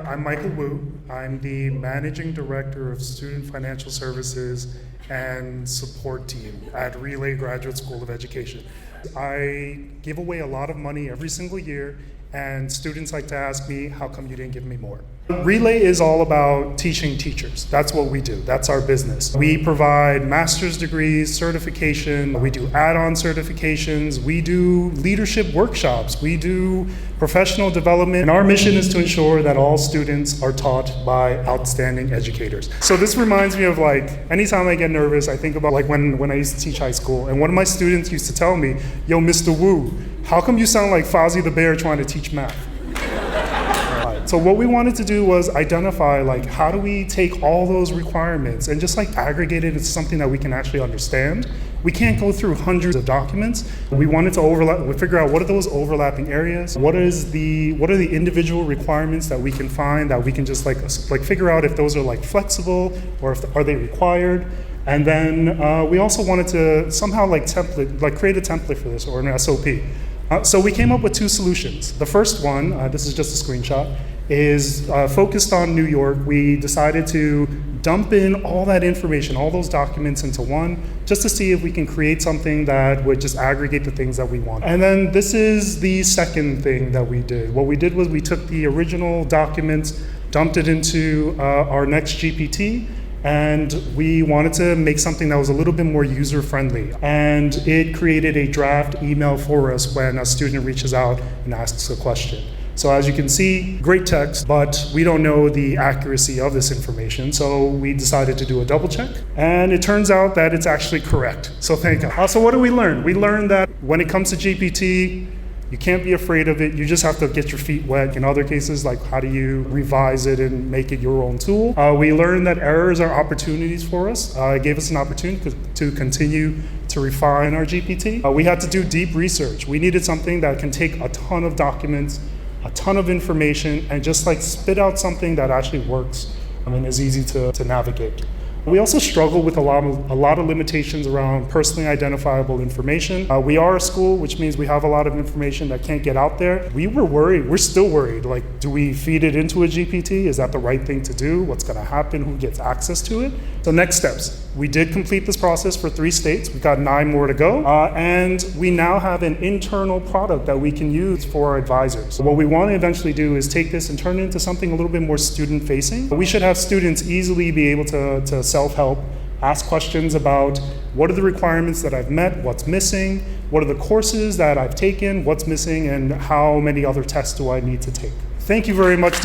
I'm Michael Wu. I'm the Managing Director of Student Financial Services and Support Team at Relay Graduate School of Education. I give away a lot of money every single year, and students like to ask me, how come you didn't give me more? Relay is all about teaching teachers. That's what we do. That's our business. We provide master's degrees, certification, we do add-on certifications, we do leadership workshops, we do professional development, and our mission is to ensure that all students are taught by outstanding educators. So this reminds me of anytime I get nervous, I think about when I used to teach high school, and one of my students used to tell me, yo, Mr. Wu, how come you sound like Fozzie the Bear trying to teach math? So what we wanted to do was identify how do we take all those requirements and just aggregate it into something that we can actually understand. We can't go through hundreds of documents. We wanted to figure out what are those overlapping areas, what are the individual requirements that we can find that we can just figure out if those are flexible or are they required. And then we also wanted to somehow create a template for this, or an SOP. So we came up with two solutions. The first one, this is just a screenshot, is focused on New York. We decided to dump in all that information, all those documents into one, just to see if we can create something that would just aggregate the things that we want. And then this is the second thing that we did. What we did was we took the original documents, dumped it into our next GPT, and we wanted to make something that was a little bit more user-friendly. And it created a draft email for us when a student reaches out and asks a question. So as you can see, great text, but we don't know the accuracy of this information, so we decided to do a double check, and it turns out that it's actually correct. So thank God. So what did we learn? We learned that when it comes to GPT, you can't be afraid of it. You just have to get your feet wet. In other cases, how do you revise it and make it your own tool? We learned that errors are opportunities for us. It gave us an opportunity to continue to refine our GPT. We had to do deep research. We needed something that can take a ton of documents, a ton of information, and just spit out something that actually works and is easy to navigate. We also struggle with a lot of limitations around personally identifiable information. We are a school, which means we have a lot of information that can't get out there. We were worried, we're still worried, do we feed it into a GPT? Is that the right thing to do? What's gonna happen? Who gets access to it? So next steps. We did complete this process for 3 states. We've got 9 more to go. And we now have an internal product that we can use for our advisors. What we want to eventually do is take this and turn it into something a little bit more student-facing. We should have students easily be able to self-help, ask questions about what are the requirements that I've met, what's missing, what are the courses that I've taken, what's missing, and how many other tests do I need to take. Thank you very much.